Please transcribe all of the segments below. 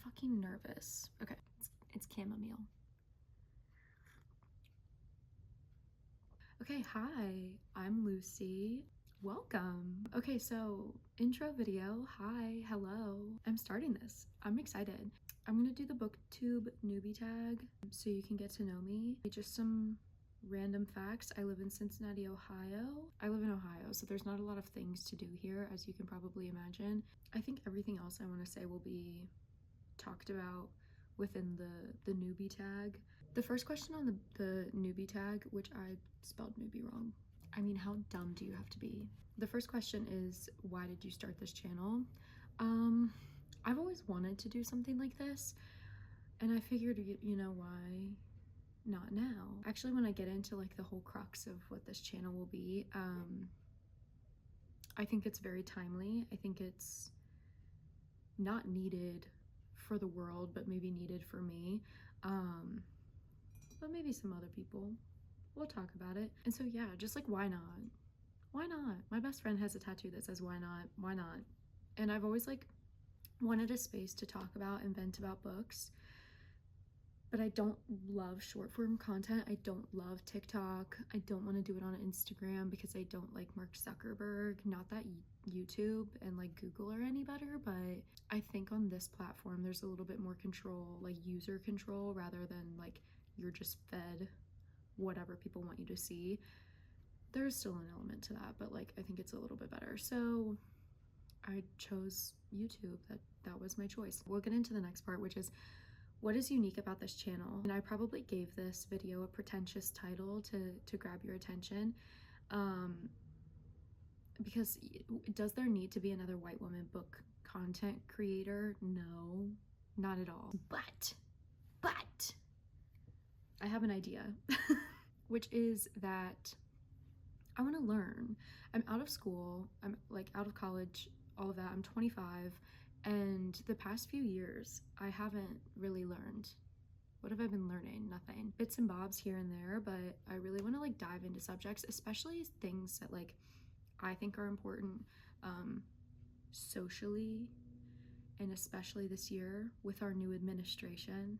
fucking nervous. Okay, it's chamomile. Okay, hi, I'm Lucy. Welcome. Okay, so intro video. Hi, hello. I'm starting this. I'm excited. I'm gonna do the booktube newbie tag so you can get to know me. Just some random facts. I live in Cincinnati, Ohio. I live in Ohio, so there's not a lot of things to do here, as you can probably imagine. I think everything else I want to say will be talked about within the newbie tag. The first question on the newbie tag, which I spelled newbie wrong. I mean, how dumb do you have to be? The first question is, why did you start this channel? I've always wanted to do something like this, and I figured, you know, why not now? Actually, when I get into like the whole crux of what this channel will be, I think it's very timely. I think it's not needed for the world, but maybe needed for me, but maybe some other people. We'll talk about it. And so yeah, just like, why not? Why not? My best friend has a tattoo that says why not, why not? And I've always like wanted a space to talk about and vent about books, but I don't love short form content. I don't love TikTok. I don't want to do it on Instagram because I don't like Mark Zuckerberg. Not that YouTube and like Google are any better, but I think on this platform there's a little bit more control, like user control, rather than like you're just fed whatever people want you to see. There's still an element to that, but like I think it's a little bit better. So I chose YouTube. That was my choice. We'll get into the next part, which is what is unique about this channel. And I probably gave this video a pretentious title to grab your attention, because does there need to be another white woman book content creator? No, not at all. But I have an idea, which is that I want to learn. I'm out of school, I'm like out of college, all of that. I'm 25, and the past few years I haven't really learned. What have I been learning? Nothing. Bits and bobs here and there, but I really want to like dive into subjects, especially things that like I think are important socially, and especially this year with our new administration.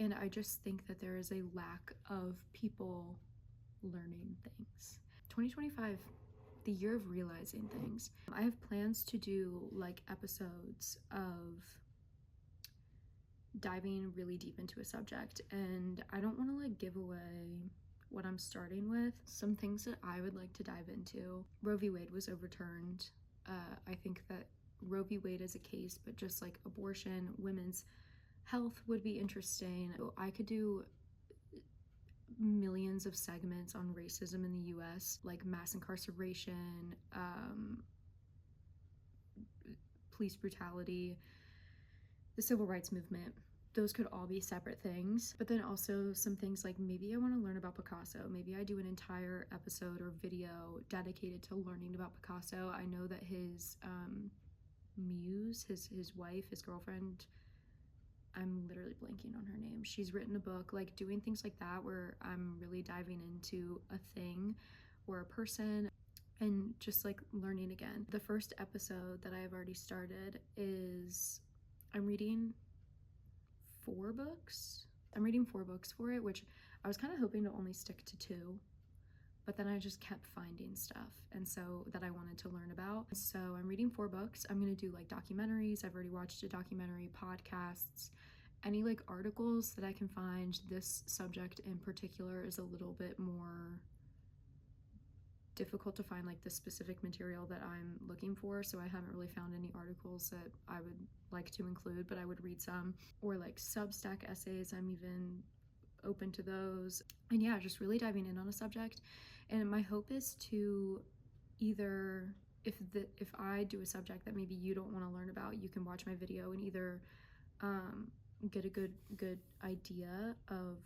And I just think that there is a lack of people learning things. 2025, the year of realizing things. I have plans to do like episodes of diving really deep into a subject, and I don't want to like give away what I'm starting with. Some things that I would like to dive into. Roe v. Wade was overturned. I think that Roe v. Wade is a case, but just like abortion, women's health would be interesting. I could do millions of segments on racism in the US, like mass incarceration, police brutality, the civil rights movement. Those could all be separate things. But then also some things like maybe I want to learn about Picasso. Maybe I do an entire episode or video dedicated to learning about Picasso. I know that his muse, his wife, his girlfriend, I'm literally blanking on her name. She's written a book, like doing things like that where I'm really diving into a thing or a person and just like learning again. The first episode that I have already started is I'm reading 4 books. I'm reading 4 books for it, which I was kind of hoping to only stick to 2, but then I just kept finding stuff and so that I wanted to learn about. So I'm reading 4 books. I'm gonna do like documentaries. I've already watched a documentary, podcasts, any like articles that I can find. This subject in particular is a little bit more difficult to find like the specific material that I'm looking for, so I haven't really found any articles that I would like to include, but I would read some. Or like Substack essays, I'm even open to those. And yeah, just really diving in on a subject. And my hope is to either, if I do a subject that maybe you don't want to learn about, you can watch my video and either get a good idea of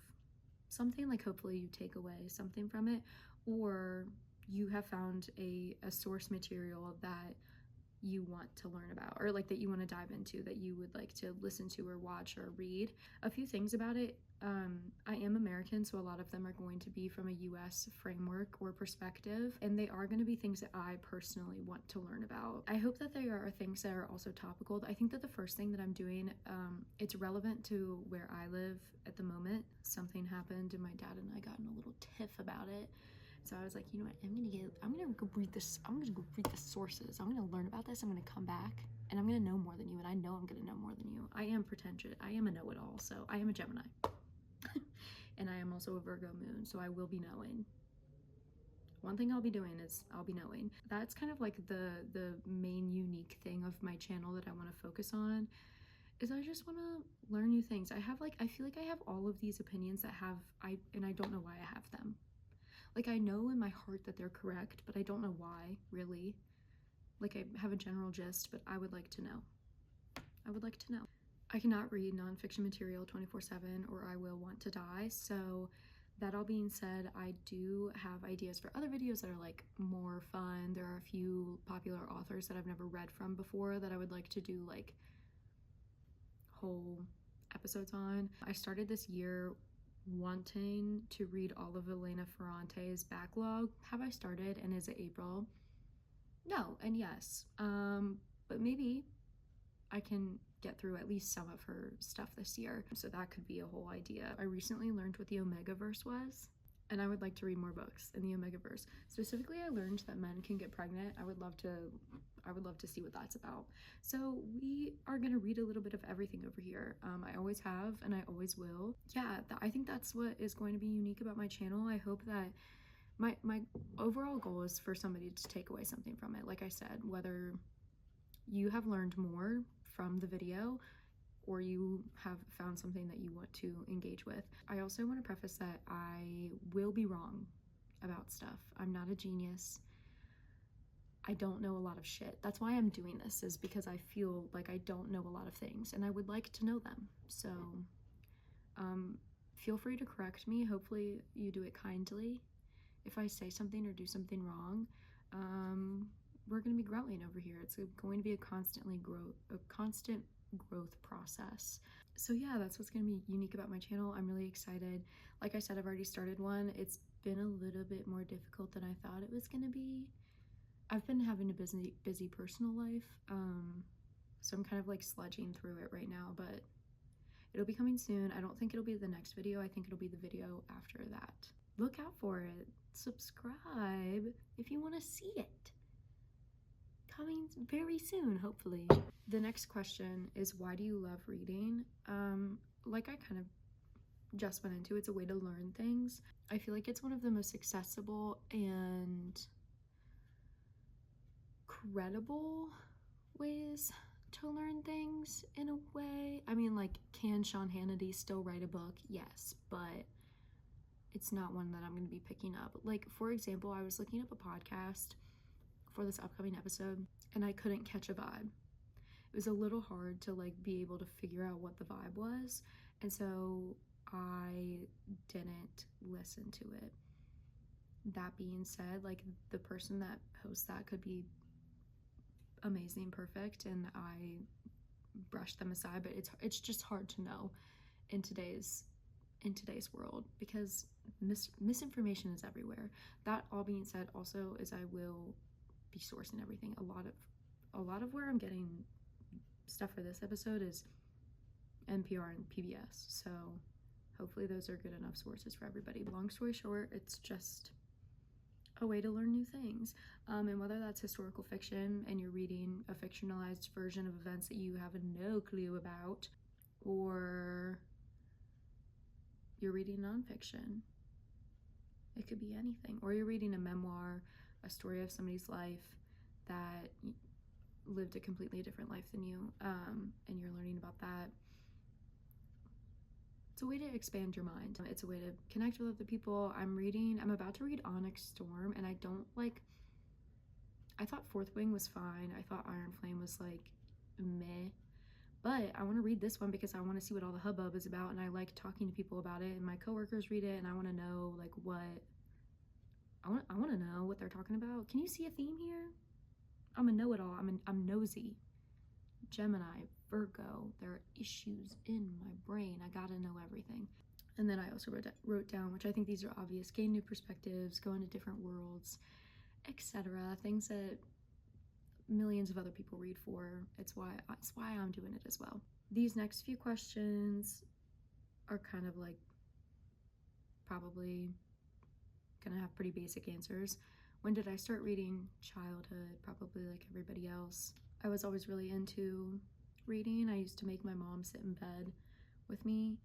something, like hopefully you take away something from it, or you have found a source material that you want to learn about, or like that you want to dive into, that you would like to listen to or watch or read. A few things about it. I am American, so a lot of them are going to be from a US framework or perspective, and they are going to be things that I personally want to learn about. I hope that there are things that are also topical. I think that the first thing that I'm doing, it's relevant to where I live at the moment. Something happened and my dad and I got in a little tiff about it. So I was like, you know what, I'm gonna go read this. I'm gonna go read the sources. I'm gonna learn about this. I'm gonna come back and I'm gonna know more than you, and I know I'm gonna know more than you. I am pretentious. I am a know-it-all, so I am a Gemini. And I am also a Virgo moon, so I will be knowing. One thing I'll be doing is I'll be knowing. That's kind of like the main unique thing of my channel that I want to focus on, is I just want to learn new things. I feel like I have all of these opinions that and I don't know why I have them. Like, I know in my heart that they're correct, but I don't know why, really. Like, I have a general gist, but I would like to know. I would like to know. I cannot read nonfiction material 24/7 or I will want to die. So that all being said, I do have ideas for other videos that are like more fun. There are a few popular authors that I've never read from before that I would like to do like whole episodes on. I started this year wanting to read all of Elena Ferrante's backlog. Have I started, and is it April? No and yes. But maybe I can get through at least some of her stuff this year, so that could be a whole idea. I recently learned what the Omegaverse was, and I would like to read more books in the Omegaverse. Specifically, I learned that men can get pregnant. I would love to see what that's about. So we are gonna read a little bit of everything over here. I always have, and I always will. Yeah, I think that's what is going to be unique about my channel. I hope that my overall goal is for somebody to take away something from it. Like I said, whether you have learned more from the video or you have found something that you want to engage with. I also want to preface that I will be wrong about stuff. I'm not a genius. I don't know a lot of shit. That's why I'm doing this, is because I feel like I don't know a lot of things and I would like to know them. So feel free to correct me. Hopefully you do it kindly. If I say something or do something wrong, we're going to be growing over here. It's going to be a constant growth process. So yeah, that's what's going to be unique about my channel. I'm really excited. Like I said, I've already started one. It's been a little bit more difficult than I thought it was going to be. I've been having a busy personal life, so I'm kind of like sludging through it right now, but it'll be coming soon. I don't think it'll be the next video. I think it'll be the video after that. Look out for it. Subscribe if you want to see it. Coming very soon, hopefully. The next question is, why do you love reading? Like I kind of just went into, it's a way to learn things. I feel like it's one of the most accessible and credible ways to learn things in a way. I mean, like, can Sean Hannity still write a book? Yes, but it's not one that I'm going to be picking up. Like, for example, I was looking up a podcast for this upcoming episode and I couldn't catch a vibe. It was a little hard to like be able to figure out what the vibe was, and so I didn't listen to it. That being said, like, the person that hosts that could be amazing, perfect, and I brushed them aside, but it's just hard to know in today's world, because misinformation is everywhere. That all being said, also, is I will be sourcing everything. A lot of where I'm getting stuff for this episode is NPR and PBS, so hopefully those are good enough sources for everybody. Long story short, it's just a way to learn new things, and whether that's historical fiction and you're reading a fictionalized version of events that you have no clue about, or you're reading nonfiction, it could be anything, or you're reading a memoir, a story of somebody's life that lived a completely different life than you, and you're learning about that. It's a way to expand your mind. It's a way to connect with other people. I'm about to read Onyx Storm, and I thought Fourth Wing was fine. I thought Iron Flame was like meh, but I want to read this one because I want to see what all the hubbub is about, and I like talking to people about it, and my coworkers read it, and I want to know like I want to know what they're talking about. Can you see a theme here? I'm a know-it-all. I'm nosy. Gemini, Virgo, there are issues in my brain. I gotta know everything. And then I also wrote down, which I think these are obvious, gain new perspectives, go into different worlds, etc. Things that millions of other people read for. It's why I'm doing it as well. These next few questions are kind of like probably gonna have pretty basic answers. When did I start reading? Childhood, probably like everybody else. I was always really into reading. I used to make my mom sit in bed with me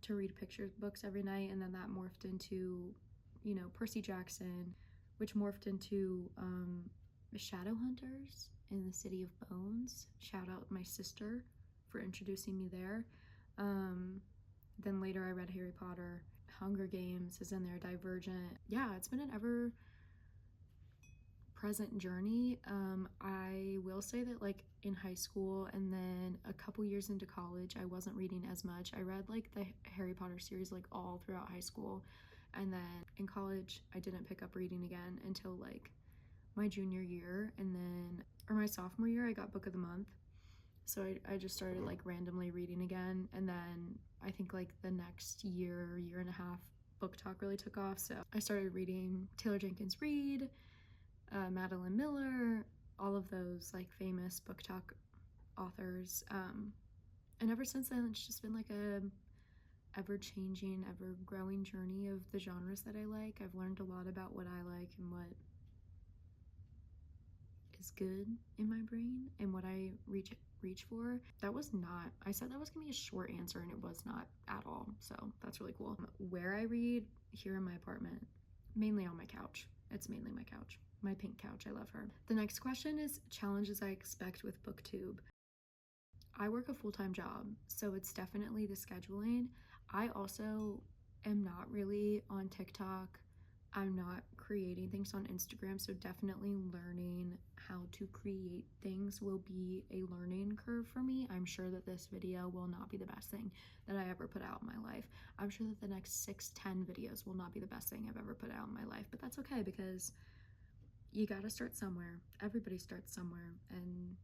to read picture books every night, and then that morphed into, you know, Percy Jackson, which morphed into Shadowhunters in the City of Bones. Shout out my sister for introducing me there. Then later I read Harry Potter. Hunger Games is in there, Divergent. Yeah, it's been an ever present journey. I will say that like in high school and then a couple years into college, I wasn't reading as much. I read like the Harry Potter series like all throughout high school, and then in college I didn't pick up reading again until like my junior year, and then or my sophomore year I got book of the month. So I just started like randomly reading again, and then I think like the next year and a half, Book Talk really took off. So I started reading Taylor Jenkins Reid, Madeline Miller, all of those like famous Book Talk authors. And ever since then, it's just been like a ever-changing, ever-growing journey of the genres that I like. I've learned a lot about what I like and what is good in my brain and what I reach for. That was not, I said that was gonna be a short answer and it was not at all, so that's really cool. Where I read, here in my apartment, mainly on my couch. It's mainly my couch, my pink couch. I love her. The next question is challenges I expect with booktube. I work a full-time job, so it's definitely the scheduling. I also am not really on TikTok. I'm not creating things on Instagram, so definitely learning how to create things will be a learning curve for me. I'm sure that this video will not be the best thing that I ever put out in my life. I'm sure that the next 6-10 videos will not be the best thing I've ever put out in my life, but that's okay because you gotta start somewhere. Everybody starts somewhere, and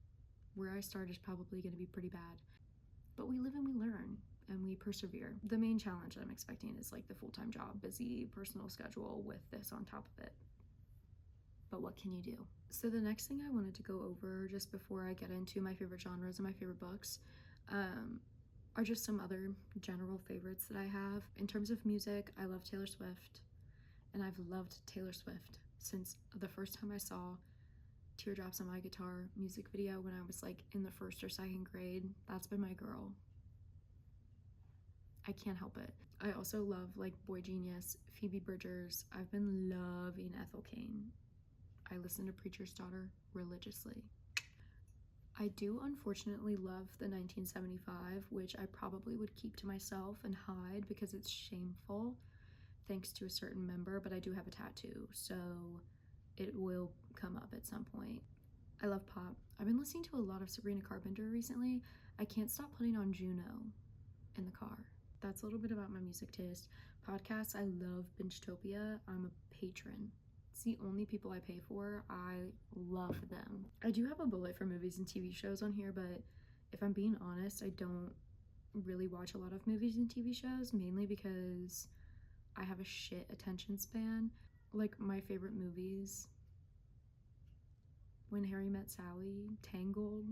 where I start is probably gonna be pretty bad. But we live and we learn and we persevere. The main challenge I'm expecting is like the full-time job, busy personal schedule with this on top of it. But what can you do? So the next thing I wanted to go over just before I get into my favorite genres and my favorite books are just some other general favorites that I have. In terms of music, I love Taylor Swift, and I've loved Taylor Swift since the first time I saw Teardrops on My Guitar music video when I was like in the 1st or 2nd grade. That's been my girl. I can't help it. I also love like Boy Genius, Phoebe Bridgers. I've been loving Ethel Cain. I listen to Preacher's Daughter religiously. I do unfortunately love the 1975, which I probably would keep to myself and hide because it's shameful thanks to a certain member, but I do have a tattoo, so it will come up at some point. I love pop. I've been listening to a lot of Sabrina Carpenter recently. I can't stop putting on Juno in the car. That's a little bit about my music taste. Podcasts, I love Bingetopia. I'm a patron. It's the only people I pay for. I love them. I do have a bullet for movies and TV shows on here, but if I'm being honest, I don't really watch a lot of movies and TV shows, mainly because I have a shit attention span. Like my favorite movies, When Harry Met Sally, Tangled.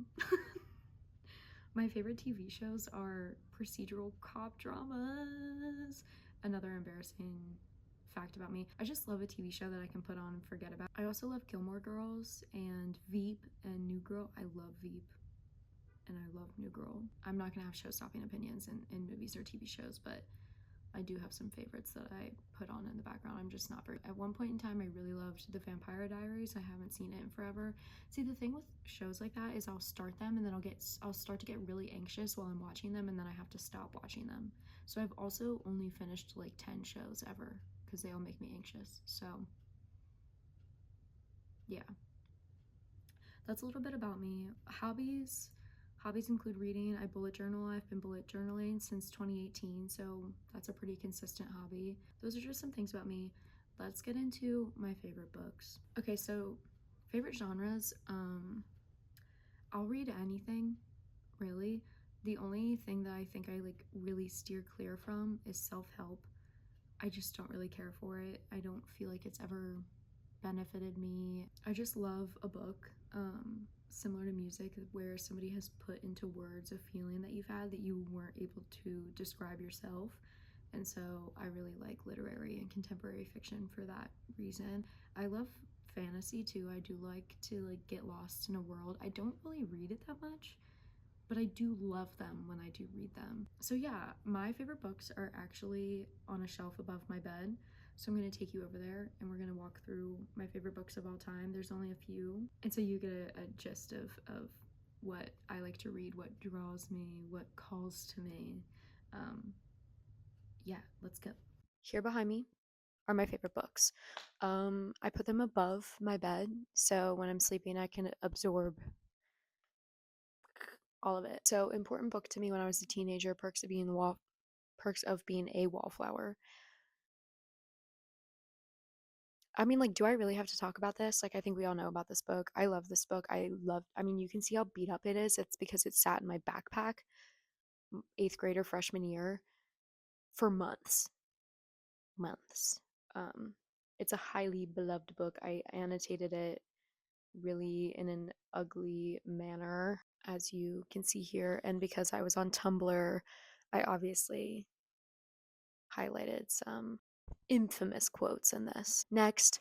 My favorite TV shows are procedural cop dramas. Another embarrassing fact about me. I just love a TV show that I can put on and forget about. I also love Gilmore Girls and Veep and New Girl. I love Veep and I love New Girl. I'm not gonna have show-stopping opinions in movies or TV shows, but I do have some favorites that I put on in the background. I'm just not very... At one point in time, I really loved The Vampire Diaries. I haven't seen it in forever. See, the thing with shows like that is I'll start them and then I'll start to get really anxious while I'm watching them, and then I have to stop watching them. So I've also only finished like 10 shows ever because they all make me anxious. So yeah, that's a little bit about me. Hobbies include reading. I bullet journal. I've been bullet journaling since 2018, so that's a pretty consistent hobby. Those are just some things about me. Let's get into my favorite books. Okay, so Favorite genres, I'll read anything, really. The only thing that I think I like really steer clear from is self-help. I just don't really care for it. I don't feel like it's ever benefited me. I just love a book, similar to music, where somebody has put into words a feeling that you've had that you weren't able to describe yourself. And so I really like literary and contemporary fiction for that reason. I love fantasy too. I do like to like get lost in a world. I don't really read it that much, but I do love them when I do read them. So yeah, my favorite books are actually on a shelf above my bed. So I'm going to take you over there and we're going to walk through my favorite books of all time. There's only a few. And so you get a gist of what I like to read, what draws me, what calls to me. Um, yeah, let's go. Here behind me are my favorite books. I put them above my bed so when I'm sleeping I can absorb all of it. So important book to me when I was a teenager, Perks of Being a Wallflower. I mean, like, do I really have to talk about this? Like, I think we all know about this book. I love this book. I mean, you can see how beat up it is. It's because it sat in my backpack, eighth grade or freshman year, for months. Months. Um, it's a highly beloved book. I annotated it really in an ugly manner, as you can see here. And because I was on Tumblr, I obviously highlighted some infamous quotes in this. Next,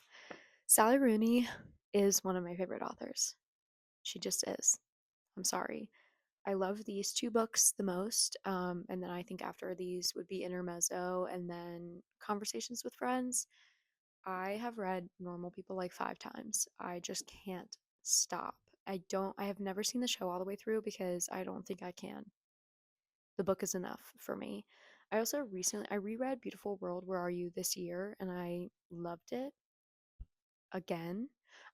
Sally Rooney is one of my favorite authors. She just is. I'm sorry. I love these two books the most. And then I think after these would be Intermezzo and then Conversations with Friends. I have read Normal People like 5 times. I just can't stop. I have never seen the show all the way through because I don't think I can. The book is enough for me. I reread Beautiful World, Where Are You this year, and I loved it again.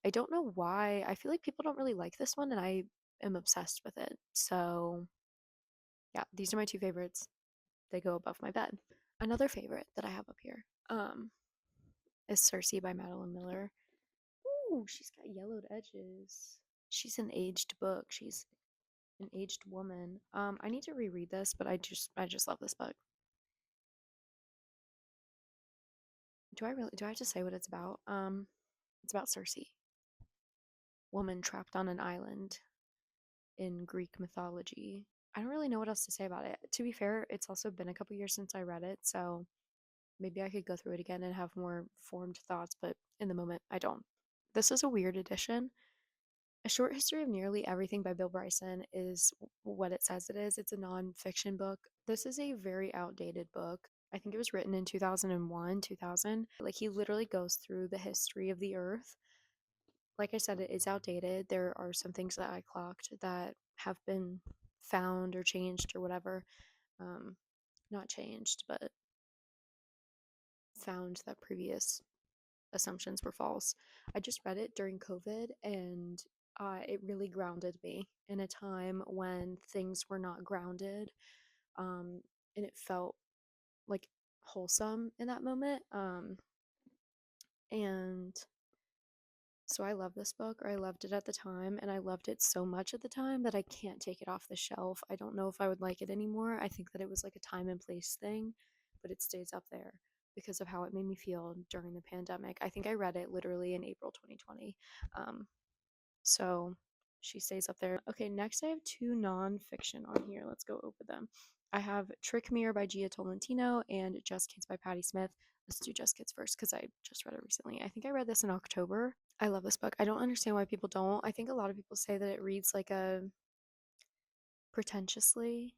I don't know why. I feel like people don't really like this one, and I am obsessed with it. So, yeah, these are my two favorites. They go above my bed. Another favorite that I have up here is Circe by Madeline Miller. Ooh, she's got yellowed edges. She's an aged book. She's an aged woman. I need to reread this, but I just love this book. Do I have to say what it's about? It's about Circe, woman trapped on an island in Greek mythology. I don't really know what else to say about it. To be fair, it's also been a couple years since I read it, so maybe I could go through it again and have more formed thoughts, but in the moment, I don't. This is a weird edition. A Short History of Nearly Everything by Bill Bryson is what it says it is. It's a nonfiction book. This is a very outdated book. I think it was written in 2001, 2000. Like, he literally goes through the history of the earth. Like I said, it is outdated. There are some things that I clocked that have been found or changed or whatever. Um, Not changed, but found that previous assumptions were false. I just read it during COVID and it really grounded me in a time when things were not grounded. And it felt like wholesome in that moment. And so I love this book, or I loved it at the time, and I loved it so much at the time that I can't take it off the shelf. I don't know if I would like it anymore. I think that it was like a time and place thing, but it stays up there because of how it made me feel during the pandemic. I think I read it literally in April 2020. So she stays up there. Okay, next I have two nonfiction on here. Let's go over them. I have Trick Mirror by Gia Tolentino and Just Kids by Patti Smith. Let's do Just Kids first because I just read it recently. I think I read this in October. I love this book. I don't understand why people don't. I think a lot of people say that it reads like a pretentiously.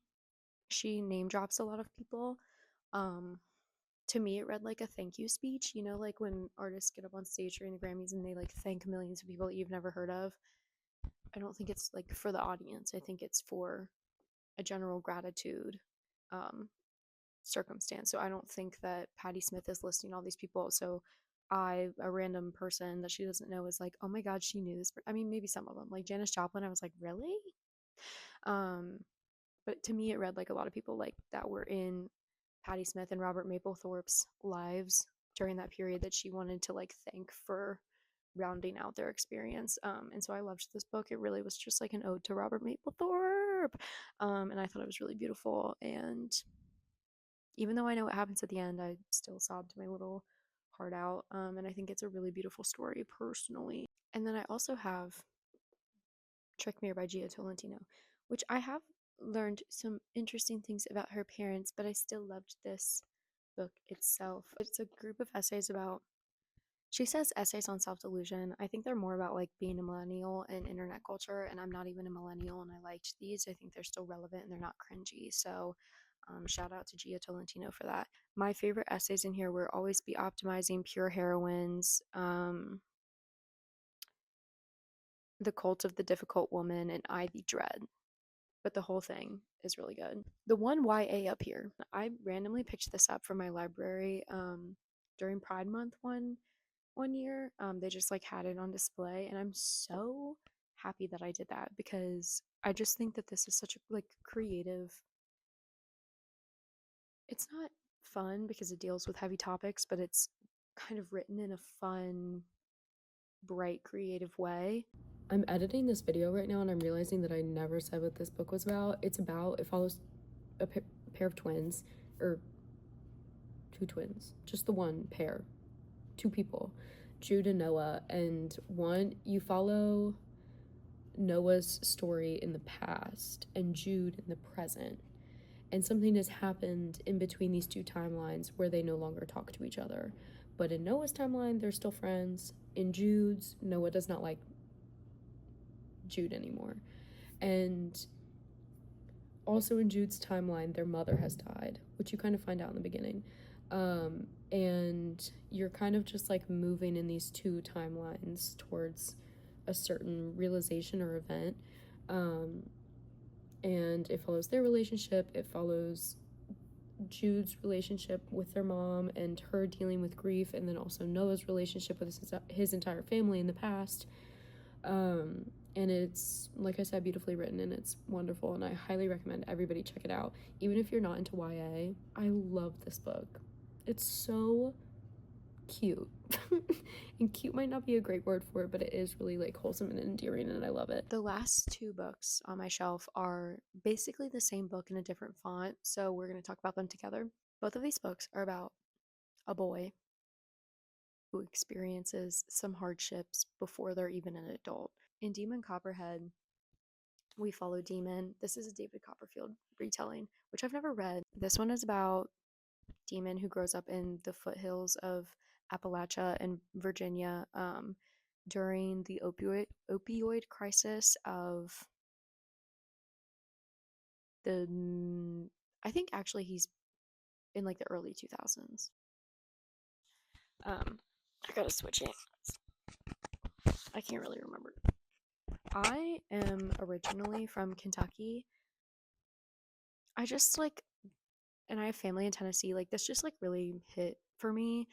She name drops a lot of people. Um, to me, it read like a thank you speech. You know, like when artists get up on stage during the Grammys and they like thank millions of people that you've never heard of. I don't think it's like for the audience. I think it's for a general gratitude circumstance. So I don't think that Patti Smith is listing all these people. So a random person that she doesn't know, is like, oh my God, she knew this. I mean, maybe some of them, like Janis Joplin. I was like, really? Um, but to me, it read like a lot of people like that were in Patti Smith and Robert Mapplethorpe's lives during that period that she wanted to like thank for rounding out their experience. And so I loved this book. It really was just like an ode to Robert Mapplethorpe. And I thought it was really beautiful. And even though I know what happens at the end, I still sobbed my little heart out. And I think it's a really beautiful story personally. And then I also have Trick Mirror by Gia Tolentino, which I have learned some interesting things about her parents, but I still loved this book itself. It's a group of essays about, she says essays on self-delusion. I think they're more about like being a millennial and internet culture, and I'm not even a millennial, and I liked these. I think they're still relevant and they're not cringy. So shout out to Gia Tolentino for that. My favorite essays in here were Always Be Optimizing, Pure Heroines, The Cult of the Difficult Woman, and Ivy Dread. But the whole thing is really good. The one YA up here, I randomly picked this up from my library during Pride Month one year. They just like had it on display, and I'm so happy that I did that because I just think that this is such a like creative. It's not fun because it deals with heavy topics, but it's kind of written in a fun, bright, creative way. I'm editing this video right now and I'm realizing that I never said what this book was about. It follows a pair of twins, or two twins, just the one pair, two people, Jude and Noah, and you follow Noah's story in the past and Jude in the present. And something has happened in between these two timelines where they no longer talk to each other. But in Noah's timeline, they're still friends. In Jude's, Noah does not like Jude anymore. And also in Jude's timeline, their mother has died, which you kind of find out in the beginning. And you're kind of just like moving in these two timelines towards a certain realization or event. And it follows their relationship. It follows Jude's relationship with their mom and her dealing with grief, and then also Noah's relationship with his entire family in the past. And it's, like I said, beautifully written, and it's wonderful, and I highly recommend everybody check it out. Even if you're not into YA, I love this book. It's so cute. And cute might not be a great word for it, but it is really like wholesome and endearing, and I love it. The last two books on my shelf are basically the same book in a different font, so we're going to talk about them together. Both of these books are about a boy who experiences some hardships before they're even an adult. In Demon Copperhead, we follow Demon. This is a David Copperfield retelling, which I've never read. This one is about Demon who grows up in the foothills of Appalachia and Virginia during the opioid crisis of I think actually he's in like the early 2000s. I gotta switch it. I can't really remember. I am originally from Kentucky. I just like, and I have family in Tennessee. Like this just like really hit for me.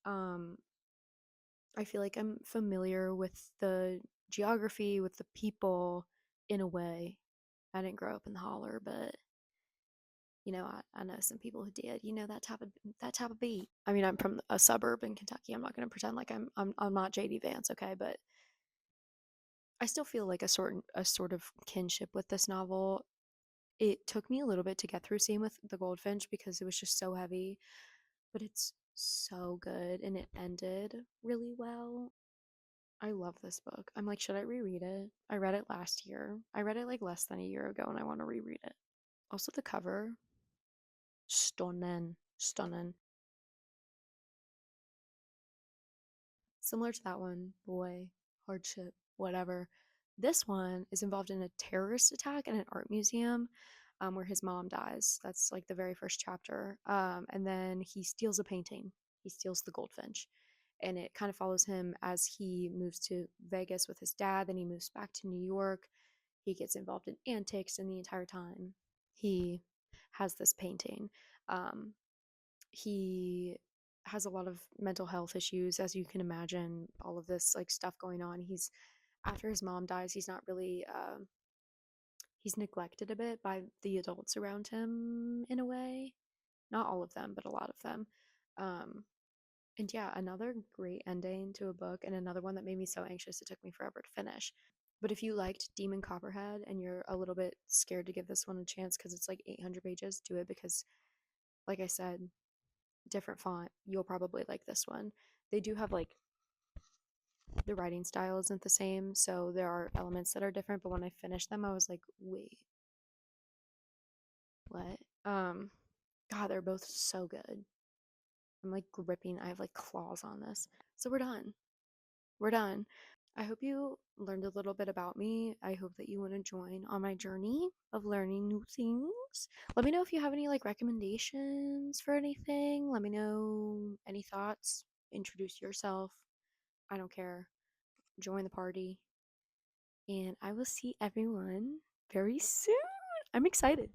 I feel like I'm familiar with the geography, with the people in a way. I didn't grow up in the holler, but you know, I know some people who did. You know, that type of beat. I mean, I'm from a suburb in Kentucky. I'm not going to pretend like I'm not JD Vance, okay? But I still feel like a sort of kinship with this novel. It took me a little bit to get through Scene with the Goldfinch because it was just so heavy, but it's so good and it ended really well. I love this book. I'm like, should I reread it? I read it last year. I read it like less than a year ago and I want to reread it. Also, the cover, stunning, stunning. Similar to that one, boy, hardship, whatever. This one is involved in a terrorist attack at an art museum where his mom dies. That's like the very first chapter. And then he steals a painting. He steals the goldfinch. And it kind of follows him as he moves to Vegas with his dad. Then he moves back to New York. He gets involved in antics, and the entire time he has this painting. He has a lot of mental health issues, as you can imagine, all of this like stuff going on. He's after his mom dies, he's not really he's neglected a bit by the adults around him in a way. Not all of them, but a lot of them. And yeah, another great ending to a book, and another one that made me so anxious it took me forever to finish. But if you liked Demon Copperhead and you're a little bit scared to give this one a chance because it's like 800 pages, do it because, like I said, different font. You'll probably like this one. They do have like the writing style isn't the same, so there are elements that are different. But when I finished them, I was like, wait, what? God, they're both so good. I'm like gripping. I have like claws on this. So we're done. We're done. I hope you learned a little bit about me. I hope that you want to join on my journey of learning new things. Let me know if you have any like recommendations for anything. Let me know any thoughts. Introduce yourself. I don't care. Join the party. And I will see everyone very soon. I'm excited.